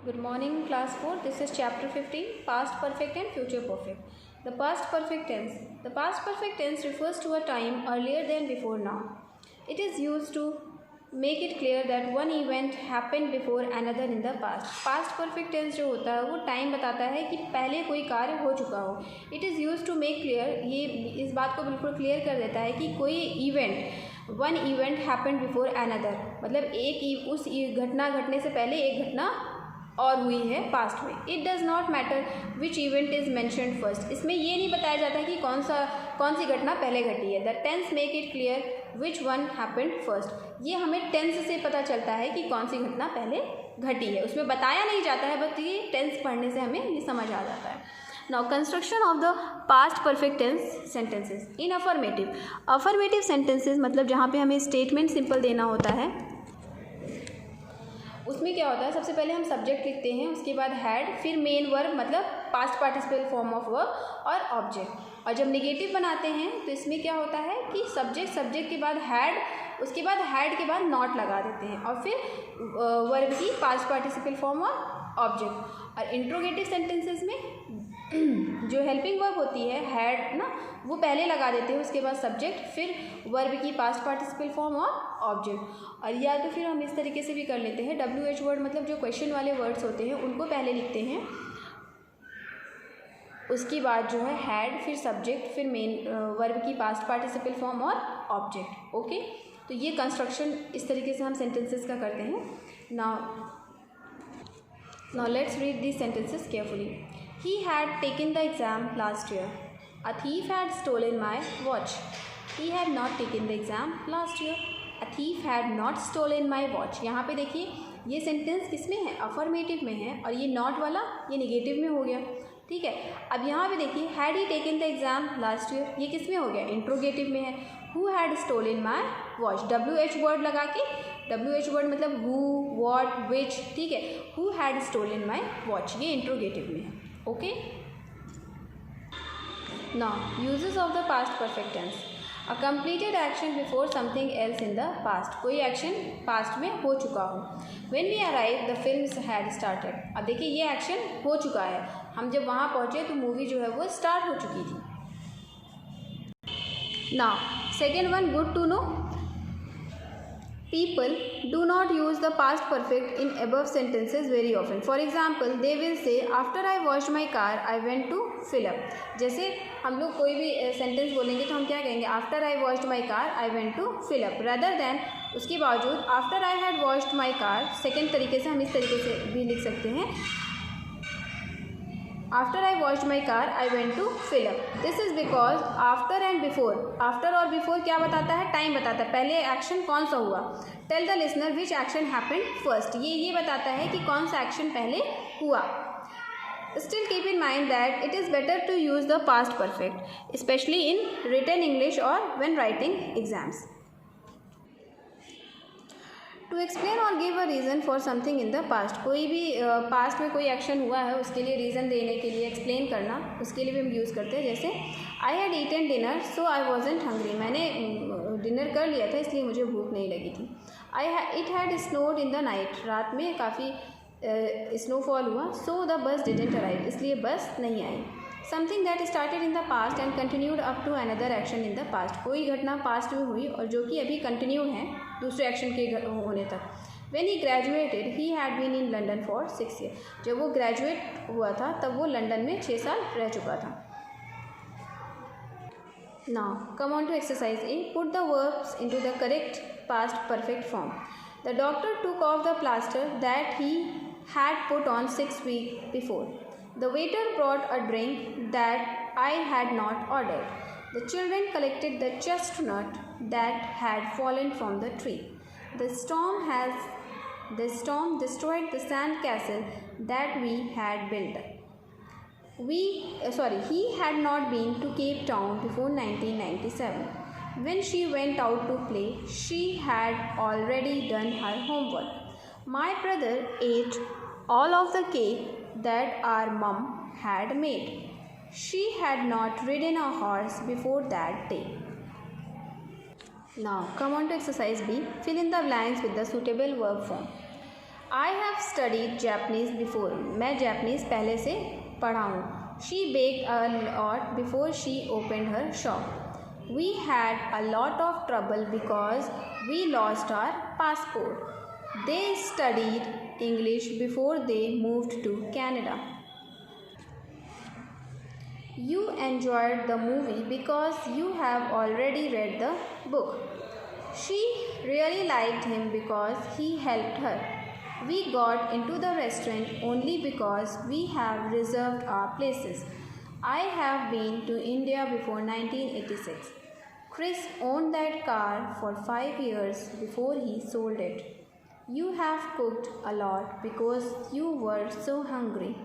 Good morning, class 4. This is chapter 15, past perfect and future perfect. The past perfect tense. The past perfect tense refers to a time earlier than before now. It is used to make it clear that one event happened before another in the past. Past perfect tense जो होता है वो time बताता है कि पहले कोई कार्य हो चुका हो. It is used to make clear, ये इस बात को बिल्कुल क्लियर कर देता है कि कोई event one event happened before another, मतलब उस घटना घटने से पहले एक घटना और हुई है पास्ट में. It does not matter which event is mentioned first. इसमें ये नहीं बताया जाता कि कौन सी घटना पहले घटी है. The tens make it clear which one happened first. ये हमें टेंस से पता चलता है कि कौन सी घटना पहले घटी है. उसमें बताया नहीं जाता है, बट ये टेंस पढ़ने से हमें ये समझ आ जाता है. Now construction of the past perfect tense sentences in affirmative sentences, मतलब जहाँ पे हमें स्टेटमेंट सिंपल देना होता है. उसमें क्या होता है, सबसे पहले हम सब्जेक्ट लिखते हैं, उसके बाद हैड, फिर मेन वर्ब मतलब past participle form of verb और ऑब्जेक्ट. और जब नेगेटिव बनाते हैं तो इसमें क्या होता है कि सब्जेक्ट के बाद हैड, उसके बाद हैड के बाद नॉट लगा देते हैं और फिर वर्ब की पास्ट पार्टिसिपल फॉर्म और ऑब्जेक्ट. और इंट्रोगेटिव सेंटेंसेस में जो हेल्पिंग वर्ब होती है हैड ना, वो पहले लगा देते हैं, उसके बाद सब्जेक्ट, फिर वर्ब की पास्ट पार्टिसिपल फॉर्म और ऑब्जेक्ट. और या तो फिर हम इस तरीके से भी कर लेते हैं, WH वर्ड मतलब जो क्वेश्चन वाले वर्ड्स होते हैं उनको पहले लिखते हैं, उसके बाद जो है हैड, फिर सब्जेक्ट, फिर मेन वर्ब की पास्ट पार्टिसिपल फॉर्म और ऑब्जेक्ट. ओके, तो ये कंस्ट्रक्शन इस तरीके से हम सेंटेंसेस का करते हैं. Now let's read these sentences carefully. He had taken the exam last year. A thief had stolen my watch. He had not taken the exam last year. A thief had not stolen my watch. यहाँ पे देखिए ये sentence किस में है, affirmative में है, और ये नॉट वाला ये नेगेटिव में हो गया. ठीक है, अब यहाँ पे देखिए had he taken the exam last year, ये किस में हो गया, इंट्रोगेटिव में है. Who had stolen my watch, WH word लगा के, WH वर्ड मतलब हु, वॉट, विच. ठीक है, who had stolen my watch, ये इंट्रोगेटिव में है. Okay, now uses of the past perfect tense. A completed action before something else in the past, कोई action past में हो चुका हो. When we arrive the film had started. अब देखिए ये एक्शन हो चुका है, हम जब वहाँ पहुँचे तो मूवी जो है वो स्टार्ट हो चुकी थी. Now second one, good to know. People do not use the past perfect in above sentences very often. For example, they will say, after I washed my car, I went to fill up. जैसे हम लोग कोई भी sentence बोलेंगे तो हम क्या कहेंगे, after I washed my car, I went to fill up. Rather than, उसके बावजूद after I had washed my car, second तरीके से हम इस तरीके से भी लिख सकते हैं, After I washed my car, I went to fill up. This is because after and before, after और before क्या बताता है, टाइम बताता है, पहले एक्शन कौन सा हुआ. Tell the listener which action happened first. ये बताता है कि कौन सा एक्शन पहले हुआ. Still keep in mind that it is better to use the past perfect, especially in written English or when writing exams. To explain or give a reason for something in the past. कोई भी past में कोई action हुआ है उसके लिए reason देने के लिए, एक्सप्लेन करना, उसके लिए भी हम यूज़ करते हैं. जैसे I had eaten dinner so I wasn't hungry. मैंने डिनर कर लिया था इसलिए मुझे भूख नहीं लगी थी. It had snowed in the night. रात में काफ़ी स्नोफॉल हुआ. So the bus didn't arrive. इसलिए बस नहीं आई. Something that started in the past and continued up to another action in the past. कोई घटना पास्ट में हुई और जो कि अभी कंटिन्यू है दूसरे एक्शन के होने तक. When he graduated he had been in London for 6 years. जब वो ग्रेजुएट हुआ था तब वो लंदन में 6 साल रह चुका था. Now come on to exercise A. Put the verbs into the correct past perfect form. The doctor took off the plaster that he had put on 6 weeks before. The waiter brought a drink that I had not ordered. The children collected the chestnut that had fallen from the tree. The storm destroyed the sand castle that we had built. He had not been to Cape Town before 1997. When she went out to play, she had already done her homework. My brother ate all of the cake that our mum had made. She had not ridden a horse before that day. Now come on to exercise B. Fill in the blanks with the suitable verb form. I have studied Japanese before. मैं Japanese पहले से पढ़ा हूँ. She baked a lot before she opened her shop. We had a lot of trouble because we lost our passport. They studied English before they moved to Canada. You enjoyed the movie because you have already read the book. She really liked him because he helped her. We got into the restaurant only because we have reserved our places. I have been to India before 1986. Chris owned that car for 5 years before he sold it. You have cooked a lot because you were so hungry.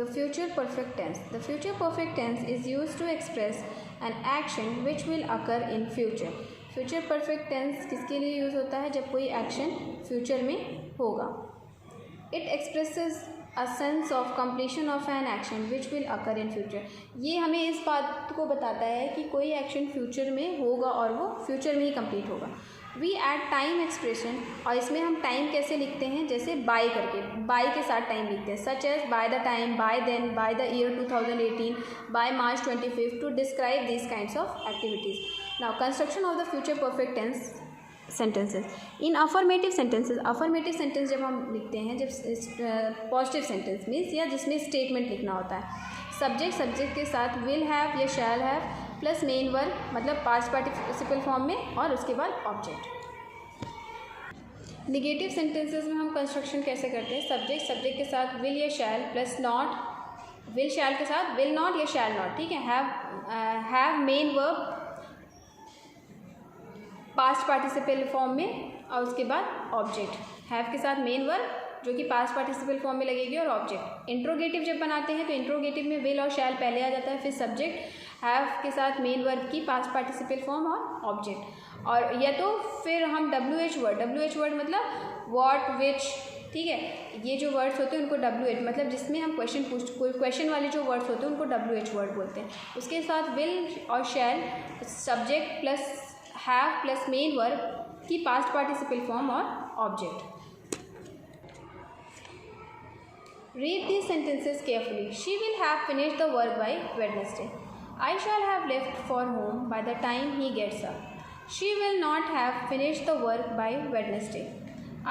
The future perfect tense. The future perfect tense is used to express an action which will occur in future. Future perfect tense किसके लिए use होता है? जब कोई action future में होगा. It expresses a sense of completion of an action which will occur in future. ये हमें इस बात को बताता है कि कोई एक्शन फ्यूचर में होगा और वो फ्यूचर में ही कंप्लीट होगा. वी एड टाइम एक्सप्रेशन, और इसमें हम टाइम कैसे लिखते हैं? जैसे बाय करके, बाय के साथ टाइम लिखते हैं. Such as by the time, by then, by the year 2018, by March 25 to describe this kinds of activities. Now construction of the future perfect tense sentences. In affirmative sentences, affirmative sentence जब हम लिखते हैं, जब positive sentence means या जिसमें statement लिखना होता है, सब्जेक्ट के साथ विल हैव या shall have plus main verb, मतलब पास्ट पार्टिसिपल फॉर्म में, और उसके बाद ऑब्जेक्ट. निगेटिव सेंटेंसेस में हम कंस्ट्रक्शन कैसे करते हैं? सब्जेक्ट के साथ विल या शैल प्लस नॉट, विल शैल के साथ विल नॉट या शैल नॉट. ठीक है. Have main verb past participle form में, और उसके बाद ऑब्जेक्ट. हैव के साथ मेन वर्ब जो कि पास्ट पार्टिसिपल फॉर्म में लगेगी, और ऑब्जेक्ट. इंट्रोगेटिव जब बनाते हैं तो इंट्रोगेटिव में विल और शैल पहले आ जाता है, फिर सब्जेक्ट, हैव के साथ मेन वर्ब की पास्ट पार्टिसिपल फॉर्म और ऑब्जेक्ट. और या तो फिर हम WH वर्ड मतलब व्हाट, विच. ठीक है. ये जो वर्ड्स होते हैं उनको WH, मतलब जिसमें हम क्वेश्चन वाले जो वर्ड्स होते हैं उनको WH वर्ड बोलते हैं. उसके साथ विल और shall, subject plus have plus main verb की पास्ट पार्टिसिपल फॉर्म और object. Read these sentences carefully. She will have finished the work by Wednesday. I shall have left for home by the time he gets up. She will not have finished the work by Wednesday.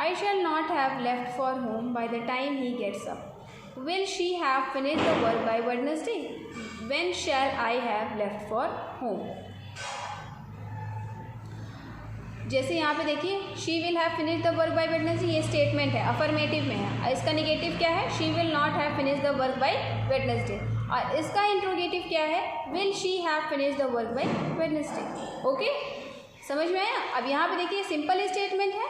I shall not have left for home by the time he gets up. Will she have finished the work by Wednesday? When shall I have left for home? जैसे यहाँ पे देखिए, she will have finish the work by Wednesday, ये statement है, affirmative में है. इसका negative क्या है? She will not have finish the work by Wednesday. और इसका इंट्रोगेटिव क्या है? Will she have finish the work by Wednesday. Okay, समझ में आया? अब यहाँ पे देखिए सिंपल स्टेटमेंट है,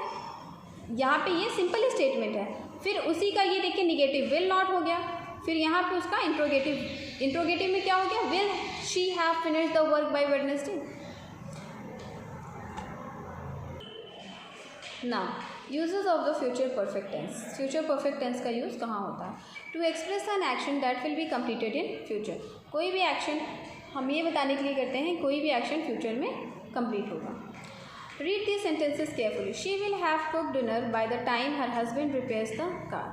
यहाँ पे ये सिंपल स्टेटमेंट है, फिर उसी का ये देखिए निगेटिव विल नॉट हो गया, फिर यहाँ पे उसका इंट्रोगेटिव में क्या हो गया? Will she have finish the work by Wednesday. Now, uses of the future perfect tense. Future perfect tense का यूज़ कहाँ होता है? To express an action that will be completed in future. कोई भी एक्शन हम ये बताने के लिए करते हैं, कोई भी एक्शन फ्यूचर में कंप्लीट होगा. Read these sentences carefully. She will have cooked dinner by the time her husband repairs the car.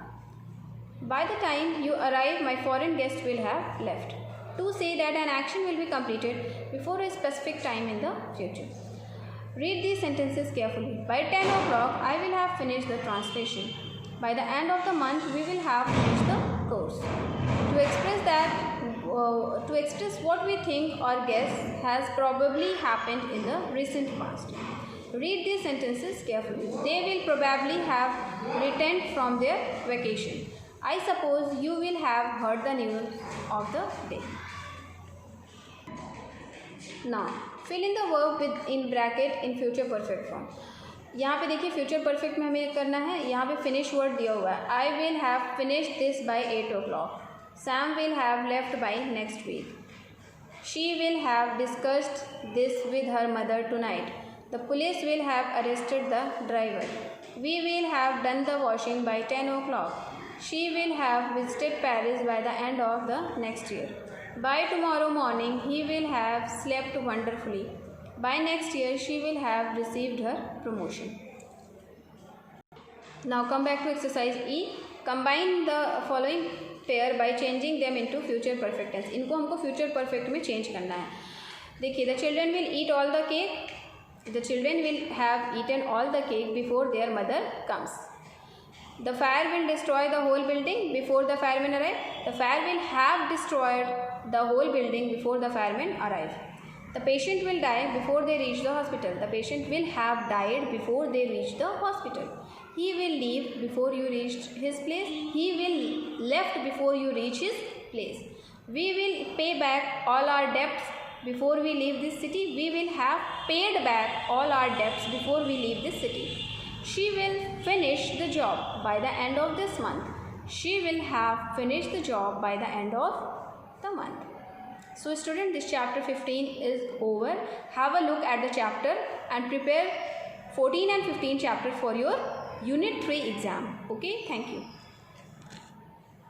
By the time you arrive, my foreign guest will have left. To say that an action will be completed before a specific time in the future. Read these sentences carefully. By 10 o'clock, I will have finished the translation. By the end of the month, we will have finished the course. To express what we think or guess has probably happened in the recent past. Read these sentences carefully. They will probably have returned from their vacation. I suppose you will have heard the news of the day. Now, fill in the verb with in bracket in future perfect form. यहाँ पे देखिए future perfect में हमें करना है, यहाँ पे finish word दिया हुआ है. I will have finished this by 8 o'clock. Sam will have left by next week. She will have discussed this with her mother tonight. The police will have arrested the driver. We will have done the washing by 10 o'clock. She will have visited Paris by the end of the next year. By tomorrow morning, he will have slept wonderfully. By next year, she will have received her promotion. Now come back to exercise E. Combine the following pair by changing them into future perfect tense. इनको हमको future perfect में change करना है. देखिए, the children will eat all the cake. The children will have eaten all the cake before their mother comes. The fire will destroy the whole building before the firemen arrive. The fire will have destroyed the whole building before the firemen arrive. The patient will die before they reach the hospital. The patient will have died before they reach the hospital. He will leave before you reach his place. He will left before you reach his place. We will pay back all our debts before we leave this city. We will have paid back all our debts before we leave this city. She will finish the job by the end of this month. She will have finished the job by the end of the month. So student, this chapter 15 is over. Have a look at the chapter and prepare 14 and 15 chapter for your Unit 3 exam. Okay, thank you.